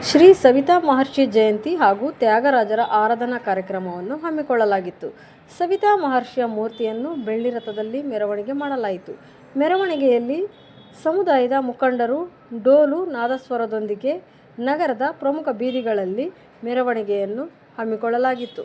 ಶ್ರೀ ಸವಿತಾ ಮಹರ್ಷಿ ಜಯಂತಿ ಹಾಗೂ ತ್ಯಾಗರಾಜರ ಆರಾಧನಾ ಕಾರ್ಯಕ್ರಮವನ್ನು ಹಮ್ಮಿಕೊಳ್ಳಲಾಗಿತ್ತು. ಸವಿತಾ ಮಹರ್ಷಿಯ ಮೂರ್ತಿಯನ್ನು ಬೆಳ್ಳಿ ರಥದಲ್ಲಿ ಮೆರವಣಿಗೆ ಮಾಡಲಾಯಿತು. ಮೆರವಣಿಗೆಯಲ್ಲಿ ಸಮುದಾಯದ ಮುಖಂಡರು ಡೋಲು ನಾದಸ್ವರದೊಂದಿಗೆ ನಗರದ ಪ್ರಮುಖ ಬೀದಿಗಳಲ್ಲಿ ಮೆರವಣಿಗೆಯನ್ನು ಹಮ್ಮಿಕೊಳ್ಳಲಾಗಿತ್ತು.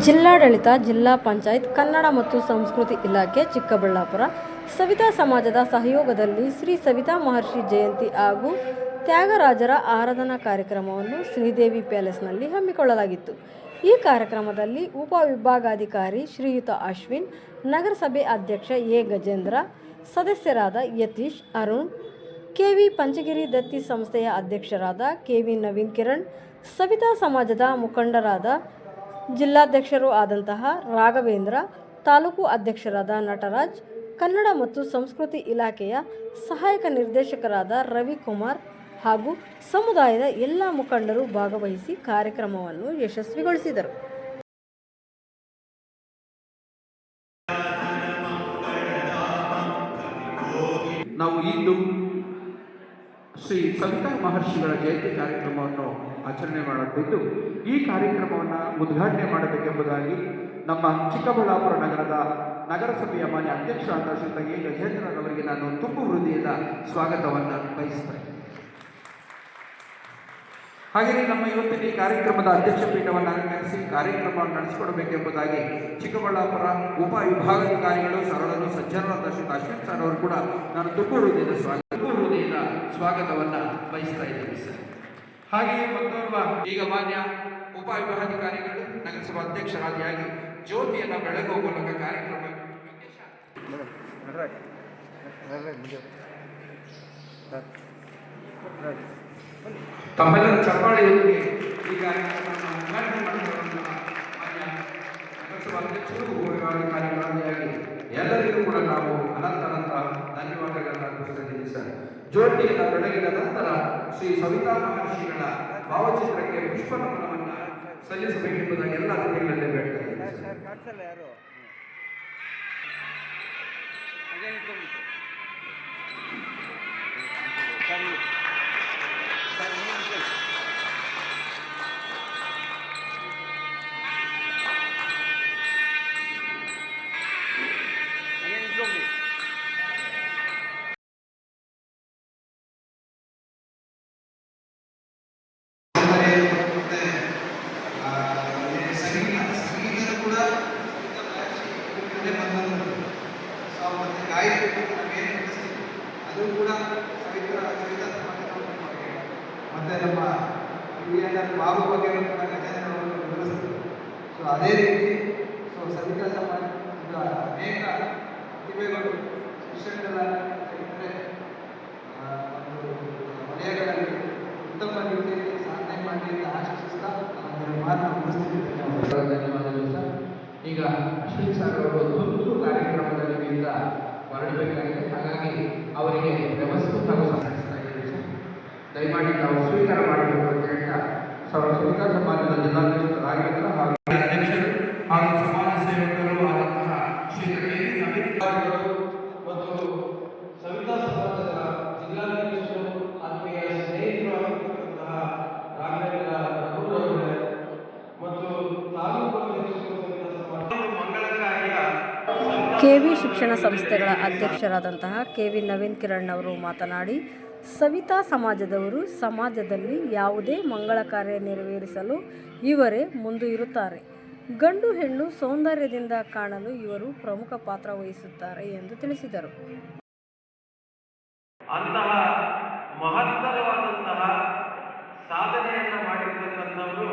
ಜಿಲ್ಲಾಡಳಿತ, ಜಿಲ್ಲಾ ಪಂಚಾಯತ್, ಕನ್ನಡ ಮತ್ತು ಸಂಸ್ಕೃತಿ ಇಲಾಖೆ ಚಿಕ್ಕಬಳ್ಳಾಪುರ, ಸವಿತಾ ಸಮಾಜದ ಸಹಯೋಗದಲ್ಲಿ ಶ್ರೀ ಸವಿತಾ ಮಹರ್ಷಿ ಜಯಂತಿ ಹಾಗೂ ತ್ಯಾಗರಾಜರ ಆರಾಧನಾ ಕಾರ್ಯಕ್ರಮವನ್ನು ಶ್ರೀದೇವಿ ಪ್ಯಾಲೇಸ್ನಲ್ಲಿ ಹಮ್ಮಿಕೊಳ್ಳಲಾಗಿತ್ತು. ಈ ಕಾರ್ಯಕ್ರಮದಲ್ಲಿ ಉಪವಿಭಾಗಾಧಿಕಾರಿ ಶ್ರೀಯುತ ಅಶ್ವಿನ್, ನಗರಸಭೆ ಅಧ್ಯಕ್ಷ ಎ ಗಜೇಂದ್ರ, ಸದಸ್ಯರಾದ ಯತೀಶ್, ಅರುಣ್, ಕೆವಿ ಪಂಚಗಿರಿ ದತ್ತಿ ಸಂಸ್ಥೆಯ ಅಧ್ಯಕ್ಷರಾದ ಕೆವಿ ನವೀನ್ ಕಿರಣ್, ಸವಿತಾ ಸಮಾಜದ ಮುಖಂಡರಾದ ಜಿಲ್ಲಾಧ್ಯಕ್ಷರೂ ಆದಂತಹ ರಾಘವೇಂದ್ರ, ತಾಲೂಕು ಅಧ್ಯಕ್ಷರಾದ ನಟರಾಜ್, ಕನ್ನಡ ಮತ್ತು ಸಂಸ್ಕೃತಿ ಇಲಾಖೆಯ ಸಹಾಯಕ ನಿರ್ದೇಶಕರಾದ ರವಿಕುಮಾರ್ ಹಾಗೂ ಸಮುದಾಯದ ಎಲ್ಲ ಮುಖಂಡರು ಭಾಗವಹಿಸಿ ಕಾರ್ಯಕ್ರಮವನ್ನು ಯಶಸ್ವಿಗೊಳಿಸಿದರು. ನಾವು ಇಂದು ಶ್ರೀ ಸವಿತಾ ಮಹರ್ಷಿಗಳ ಜಯಂತಿ ಕಾರ್ಯಕ್ರಮವನ್ನು ಆಚರಣೆ ಮಾಡುತ್ತಿದ್ದು, ಈ ಕಾರ್ಯಕ್ರಮವನ್ನು ಉದ್ಘಾಟನೆ ಮಾಡಬೇಕೆಂಬುದಾಗಿ ನಮ್ಮ ಚಿಕ್ಕಬಳ್ಳಾಪುರ ನಗರದ ನಗರಸಭೆಯ ಮಾನ್ಯ ಅಧ್ಯಕ್ಷರಾದ ಶ್ರೀಯುತ ಎ ಗಜೇಂದ್ರರವರಿಗೆ ನಾನು ತುಂಬು ಹೃದಯದ ಸ್ವಾಗತವನ್ನು ಬಯಸುತ್ತೇನೆ. ಹಾಗೆಯೇ ನಮ್ಮ ಇವತ್ತಿನ ಈ ಕಾರ್ಯಕ್ರಮದ ಅಧ್ಯಕ್ಷ ಪೀಠವನ್ನು ಅಲಂಕರಿಸಿ ಕಾರ್ಯಕ್ರಮವನ್ನು ನಡೆಸಿಕೊಡಬೇಕೆಂಬುದಾಗಿ ಚಿಕ್ಕಬಳ್ಳಾಪುರ ಉಪವಿಭಾಗಾಧಿಕಾರಿಗಳು ಸರಳರು ಸಜ್ಜನರಾದ ಶ್ರೀ ಅಶ್ವಿನ್ ಸರ್ ಅವರು ಕೂಡ ನಾನು ತುಂಬು ಹೃದಯದ ಸ್ವಾಗತವನ್ನು ಬಯಸ್ತಾ ಇದ್ದೇನೆ ಸರ್. ಹಾಗೆಯೇ ಮತ್ತೋರ್ವ ಈಗ ಮಾನ್ಯ ಉಪವಿಭಾಗಾಧಿಕಾರಿಗಳು ನಗರಸಭಾ ಅಧ್ಯಕ್ಷರಾದಿಯಾಗಿ ಜ್ಯೋತಿಯನ್ನು ಬೆಳಗುವ ಮೂಲಕ ಕಾರ್ಯಕ್ರಮ ತಮ್ಮೆಲ್ಲರ ಚಪ್ಪಾಳೆಯೊಂದಿಗೆ ಈ ಕಾರ್ಯಕ್ರಮವನ್ನು ಉದ್ಘಾಟನೆ ಮಾಡಿರುವಂತಹ ಮಾನ್ಯ ನಗರಸಭಾ ಅಧ್ಯಕ್ಷರು ಉಪವಿಭಾಗಾಧಿಕಾರಿಗಳಾಗಿ ಎಲ್ಲರಿಗೂ ಕೂಡ ನಾವು ಅನಂತ ಧನ್ಯವಾದಗಳನ್ನು ಅರ್ಪಿಸುತ್ತಿದ್ದೀವಿ ಸರ್. ಜ್ಯೋತಿಯನ್ನು ಬೆಳಗಿದ ನಂತರ ಶ್ರೀ ಸವಿತಾ ಮಹರ್ಷಿಗಳ ಭಾವಚಿತ್ರಕ್ಕೆ ಪುಷ್ಪ ನಮನವನ್ನು ಸಲ್ಲಿಸಬೇಕೆಂಬುದಾಗಿ ಎಲ್ಲ ಅತಿಥಿಗಳಲ್ಲಿ ಬೇಡ್ತಾ ಇದ್ದೀನಿ. ಸಂಗೀತ ಕೂಡ ಅದು ಕೂಡ ಸವಿತಾ ಸಮಾಜ ಮತ್ತು ನಮ್ಮ ಬಾಬು ಬಗ್ಗೆ ಕೂಡ ಗಜೇಂದ್ರವನ್ನು ವಿವರಿಸಿದ್ರು. ಸೊ ಅದೇ ರೀತಿ ಸವಿತಾ ಸಮಾಜದ ಅನೇಕ ಪ್ರತಿಭೆಗಳು ಶಿಕ್ಷಣದ ಒಂದು ವಲಯಗಳಲ್ಲಿ ಉತ್ತಮ ರೀತಿಯಲ್ಲಿ ಸಾಧನೆ ಮಾಡಿ ಅಂತ ಆಶಿಸ್ತಾ ನಾನು ಮಾತನ್ನು ಮುಗಿಸ್ತೀನಿ. ಧನ್ಯವಾದಗಳು ಸರ್. ಈಗ ಅಶ್ವಿನ್ ಸರ್ ಅವರು ಒಂದು ಕಾರ್ಯಕ್ರಮದಲ್ಲಿ ನಿಮ್ಮಿಂದ ಹೊರಡಬೇಕಾಗಿದೆ, ಹಾಗಾಗಿ ಅವರಿಗೆ ವ್ಯವಸ್ಥೆ ನಾವು ಸಹಾಯಿಸ್ತಾ ಇದ್ದೀವಿ ಸರ್. ದಯಮಾಡಿ ನಾವು ಸ್ವೀಕಾರ ಮಾಡಬೇಕು ಅಂತ ಹೇಳ್ತಾ ಸವಿತಾ ಸಮಾಜದ ಜಿಲ್ಲಾಧ್ಯಕ್ಷರಾಗಿದ್ದ ಹಾಗೂ ಅಧ್ಯಕ್ಷರು ಹಾಗೂ ಸಮಾಜ ಸೇವಕರು ಆದಂತಹ ಶ್ರೀ ಅಧಿಕಾರಿಗಳು ಮತ್ತು ಸವಿತಾ ಸಮಾಜದ ಜಿಲ್ಲಾಧ್ಯಕ್ಷರು ಆತ್ಮೀಯ ಸ್ನೇಹಿತರು ಆಗಿರ್ತಕ್ಕಂತಹ ರಾಘವೇಂದ್ರ ರಘುರವರೇ ಮತ್ತು ತಾಲೂಕು ಅಧ್ಯಕ್ಷರು ಸವಿತಾ ಸಮಾಜ ಮಂಗಳ ಕಾರ್ಯ ಕೆವಿ ಶಿಕ್ಷಣ ಸಂಸ್ಥೆಗಳ ಅಧ್ಯಕ್ಷರಾದಂತಹ ಕೆವಿ ನವೀನ್ ಕಿರಣ್ ಅವರು ಮಾತನಾಡಿ, ಸವಿತಾ ಸಮಾಜದವರು ಸಮಾಜದಲ್ಲಿ ಯಾವುದೇ ಮಂಗಳ ಕಾರ್ಯ ನೆರವೇರಿಸಲು ಇವರೇ ಮುಂದೆ ಇರುತ್ತಾರೆ. ಗಂಡು ಹೆಣ್ಣು ಸೌಂದರ್ಯದಿಂದ ಕಾಣಲು ಇವರು ಪ್ರಮುಖ ಪಾತ್ರ ವಹಿಸುತ್ತಾರೆ ಎಂದು ತಿಳಿಸಿದರು. ಅಂತಹ ಮಹತ್ತರವಾದಂತಹ ಸಾಧನೆಯನ್ನು ಮಾಡಿರ್ತಕ್ಕಂಥವರು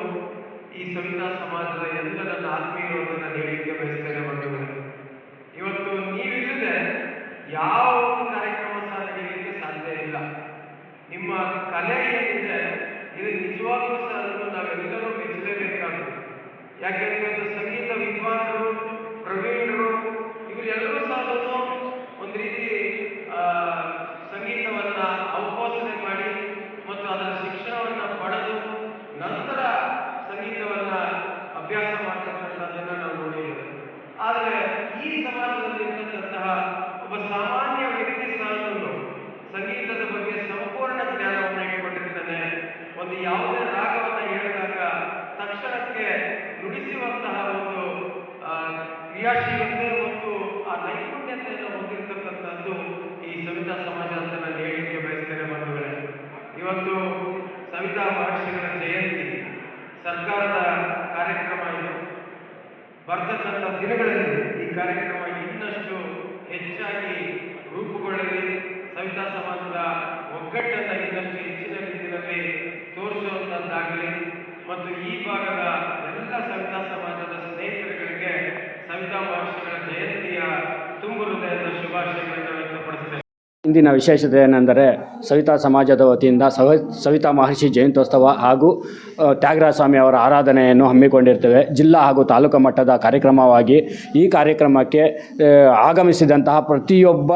ಈ ಸವಿತಾ ಸಮಾಜದ ಎಲ್ಲರನ್ನ ಆತ್ಮೀಯರನ್ನು ನೀಡಲಿಕ್ಕೆ ಬಯಸ್ತೇನೆ ಬಂಧುಗಳೇ. ಇವತ್ತು ನೀವಿಲ್ಲದೆ ಯಾವ ಒಂದು ಕಾರ್ಯಕ್ರಮ ಸಹ ನಡೆಯಲಿಕ್ಕೆ ಸಾಧ್ಯ ಇಲ್ಲ. ನಿಮ್ಮ ಕಲೆ ಏನಿದೆ ಇದು ನಿಜವಾಗ್ಲೂ ಸಹ ಅದನ್ನು ನಾವೆಲ್ಲರೂ ಮೆಚ್ಚಲೇಬೇಕಾಗುತ್ತೆ. ಯಾಕೆಂದರೆ ಇವತ್ತು ಸಂಗೀತ ವಿದ್ವಾಂಸರು, ಪ್ರವೀಣರು ಇವರೆಲ್ಲರೂ ಸಹ ಅದನ್ನು ಒಂದು ರೀತಿ ಸಂಗೀತವನ್ನು ಅವಪೋಷಣೆ ಮಾಡಿ ಮತ್ತು ಅದರ ಶಿಕ್ಷಣವನ್ನು ಪಡೆದು ನಂತರ ಸಂಗೀತವನ್ನು ಅಭ್ಯಾಸ ಮಾಡ್ತಕ್ಕಂಥದ್ದನ್ನು ನಾವು ನೋಡಿದ್ದೇವೆ. ಆದರೆ ಈ ಸಮಾಜದಲ್ಲಿರ್ತಕ್ಕಂತಹ ಒಬ್ಬ ಸಾಮಾನ್ಯ ವ್ಯಕ್ತಿ ಸಹ ಸಂಗೀತದ ಬಗ್ಗೆ ಸಂಪೂರ್ಣ ಜ್ಞಾನವನ್ನು ಇಟ್ಕೊಂಡಿರ್ತಾನೆ. ಒಂದು ಯಾವುದೇ ರಾಗವನ್ನು ಹೇಳಿದಾಗ ತಕ್ಷಣಕ್ಕೆ ನುಡಿಸುವಂತಹ ಒಂದು ಕ್ರಿಯಾಶೀಲತೆ ಮತ್ತು ಆ ನೈಪುಣ್ಯತೆಯನ್ನು ಹೊಂದಿರತಕ್ಕಂಥದ್ದು ಈ ಸವಿತಾ ಸಮಾಜ ಅಂತ ನಾನು ಹೇಳಲಿಕ್ಕೆ ಬಯಸ್ತೇನೆ ಬಂಧುಗಳೇ. ಇವತ್ತು ಸವಿತಾ ಮಹರ್ಷಿಗಳ ಜಯಂತಿ ಸರ್ಕಾರದ ಕಾರ್ಯಕ್ರಮ ಇದು. ಬರ್ತಕ್ಕಂಥ ದಿನಗಳಲ್ಲಿ ಈ ಕಾರ್ಯಕ್ರಮ ಇನ್ನಷ್ಟು ಹೆಚ್ಚಾಗಿ ರೂಪುಗೊಳ್ಳಲಿ, ಸವಿತಾ ಸಮಾಜದ ಒಗ್ಗಟ್ಟನ್ನು ಇನ್ನಷ್ಟು ಹೆಚ್ಚಿನ ರೀತಿಯಲ್ಲಿ ತೋರಿಸುವಂಥದ್ದಾಗಲಿ ಮತ್ತು ಈ ಭಾಗದ ಎಲ್ಲ ಸವಿತಾ ಸಮಾಜದ ಸ್ನೇಹಿತರುಗಳಿಗೆ ಸವಿತಾ ಮಹರ್ಷಿಗಳ ಜಯಂತಿಯ ತುಂಬು ಹೃದಯದ ಶುಭಾಶಯಗಳನ್ನು ವ್ಯಕ್ತಪಡಿಸಿದೆ. ಇಂದಿನ ವಿಶೇಷತೆ ಏನೆಂದರೆ ಸವಿತಾ ಸಮಾಜದ ವತಿಯಿಂದ ಸವಿತಾ ಮಹರ್ಷಿ ಜಯಂತ್ಯೋತ್ಸವ ಹಾಗೂ ತ್ಯಾಗರಾಜ ಸ್ವಾಮಿ ಅವರ ಆರಾಧನೆಯನ್ನು ಹಮ್ಮಿಕೊಂಡಿರ್ತೇವೆ. ಜಿಲ್ಲಾ ಹಾಗೂ ತಾಲೂಕು ಮಟ್ಟದ ಕಾರ್ಯಕ್ರಮವಾಗಿ ಈ ಕಾರ್ಯಕ್ರಮಕ್ಕೆ ಆಗಮಿಸಿದಂತಹ ಪ್ರತಿಯೊಬ್ಬ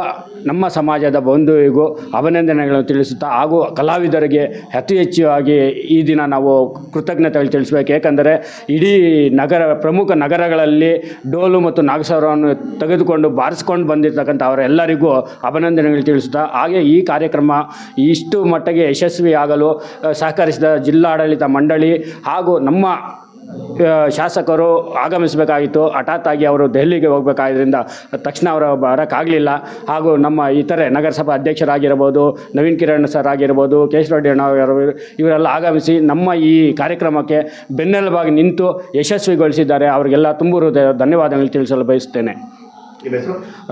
ನಮ್ಮ ಸಮಾಜದ ಬಂಧುವಿಗೂ ಅಭಿನಂದನೆಗಳನ್ನು ತಿಳಿಸುತ್ತಾ ಹಾಗೂ ಕಲಾವಿದರಿಗೆ ಅತಿ ಹೆಚ್ಚಾಗಿ ಈ ದಿನ ನಾವು ಕೃತಜ್ಞತೆಗಳು ತಿಳಿಸಬೇಕು. ಏಕೆಂದರೆ ಇಡೀ ಪ್ರಮುಖ ನಗರಗಳಲ್ಲಿ ಡೋಲು ಮತ್ತು ನಾಗಸ್ವರವನ್ನು ತೆಗೆದುಕೊಂಡು ಬಾರಿಸ್ಕೊಂಡು ಬಂದಿರತಕ್ಕಂಥ ಅವರೆಲ್ಲರಿಗೂ ಅಭಿನಂದನೆಗಳು ತಿಳಿಸುತ್ತಾ, ಹಾಗೆ ಈ ಕಾರ್ಯಕ್ರಮ ಇಷ್ಟು ಮಟ್ಟಿಗೆ ಯಶಸ್ವಿಯಾಗಲು ಸಹಕರಿಸಿದ ಜಿಲ್ಲಾಡಳಿತ ಮಂಡಳಿ ಹಾಗೂ ನಮ್ಮ ಶಾಸಕರು ಆಗಮಿಸಬೇಕಾಗಿತ್ತು. ಹಠಾತ್ತಾಗಿ ಅವರು ದೆಹಲಿಗೆ ಹೋಗಬೇಕಾದ್ರಿಂದ ತಕ್ಷಣ ಅವರು ಬರೋಕ್ಕಾಗಲಿಲ್ಲ. ಹಾಗೂ ನಮ್ಮ ಇತರೆ ನಗರಸಭಾ ಅಧ್ಯಕ್ಷರಾಗಿರ್ಬೋದು, ನವೀನ್ ಕಿರಣ್ ಸರ್ ಆಗಿರ್ಬೋದು, ಕೇಶವರೆಡ್ಡಿ ಅಣ್ಣ ಇವರೆಲ್ಲ ಆಗಮಿಸಿ ನಮ್ಮ ಈ ಕಾರ್ಯಕ್ರಮಕ್ಕೆ ಬೆನ್ನೆಲುಬಾಗಿ ನಿಂತು ಯಶಸ್ವಿಗೊಳಿಸಿದ್ದಾರೆ. ಅವರಿಗೆಲ್ಲ ತುಂಬು ಹೃದಯ ಧನ್ಯವಾದಗಳು ತಿಳಿಸಲು ಬಯಸುತ್ತೇನೆ.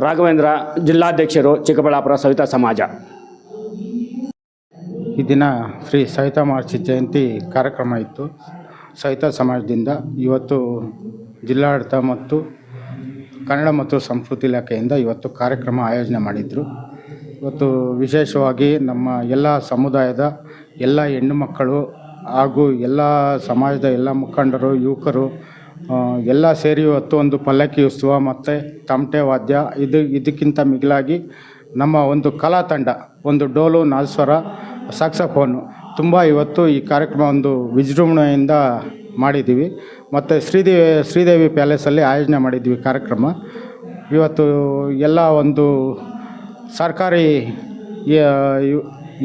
ರಾಘವೇಂದ್ರ, ಜಿಲ್ಲಾಧ್ಯಕ್ಷರು, ಚಿಕ್ಕಬಳ್ಳಾಪುರ ಸವಿತಾ ಸಮಾಜ. ಈ ದಿನ ಶ್ರೀ ಸವಿತಾ ಮಹರ್ಷಿ ಜಯಂತಿ ಕಾರ್ಯಕ್ರಮ ಇತ್ತು. ಸವಿತಾ ಸಮಾಜದಿಂದ ಇವತ್ತು ಜಿಲ್ಲಾಡಳಿತ ಮತ್ತು ಕನ್ನಡ ಮತ್ತು ಸಂಸ್ಕೃತಿ ಇಲಾಖೆಯಿಂದ ಇವತ್ತು ಕಾರ್ಯಕ್ರಮ ಆಯೋಜನೆ ಮಾಡಿದರು. ಇವತ್ತು ವಿಶೇಷವಾಗಿ ನಮ್ಮ ಎಲ್ಲ ಸಮುದಾಯದ ಎಲ್ಲ ಹೆಣ್ಣು ಮಕ್ಕಳು ಹಾಗೂ ಎಲ್ಲ ಸಮಾಜದ ಎಲ್ಲ ಮುಖಂಡರು ಯುವಕರು ಎಲ್ಲ ಸೇರಿ ಇವತ್ತು ಒಂದು ಪಲ್ಲಕ್ಕಿ ಉತ್ಸವ ಮತ್ತು ತಮಟೆ ವಾದ್ಯ ಇದಕ್ಕಿಂತ ಮಿಗಿಲಾಗಿ ನಮ್ಮ ಒಂದು ಕಲಾ ತಂಡ ಒಂದು ಡೋಲು ನಾಲ್ಸ್ವರ ಸಾಕ್ಸಫೋನು ತುಂಬ ಇವತ್ತು ಈ ಕಾರ್ಯಕ್ರಮ ಒಂದು ವಿಜೃಂಭಣೆಯಿಂದ ಮಾಡಿದ್ದೀವಿ. ಮತ್ತು ಶ್ರೀದೇವಿ ಪ್ಯಾಲೇಸಲ್ಲಿ ಆಯೋಜನೆ ಮಾಡಿದ್ವಿ ಕಾರ್ಯಕ್ರಮ. ಇವತ್ತು ಎಲ್ಲ ಒಂದು ಸರ್ಕಾರಿ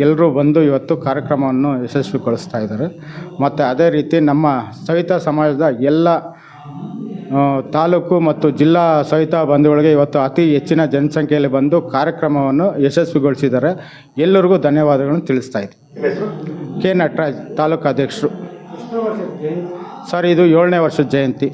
ಎಲ್ಲರೂ ಬಂದು ಇವತ್ತು ಕಾರ್ಯಕ್ರಮವನ್ನು ಯಶಸ್ವಿಗೊಳಿಸ್ತಾ ಇದ್ದಾರೆ. ಮತ್ತು ಅದೇ ರೀತಿ ನಮ್ಮ ಸವಿತಾ ಸಮಾಜದ ಎಲ್ಲ ತಾಲೂಕು ಮತ್ತು ಜಿಲ್ಲಾ ಸವಿತಾ ಬಂಧುಗಳಿಗೆ ಇವತ್ತು ಅತಿ ಹೆಚ್ಚಿನ ಜನಸಂಖ್ಯೆಯಲ್ಲಿ ಬಂದು ಕಾರ್ಯಕ್ರಮವನ್ನು ಯಶಸ್ವಿಗೊಳಿಸಿದ್ದಾರೆ. ಎಲ್ಲರಿಗೂ ಧನ್ಯವಾದಗಳನ್ನು ತಿಳಿಸ್ತಾ ಇದ್ದೀನಿ. ಕೆ ನಟರಾಜ್, ತಾಲೂಕು ಅಧ್ಯಕ್ಷರು. ಸರ್, ಇದು 7ನೇ ವರ್ಷದ ಜಯಂತಿ.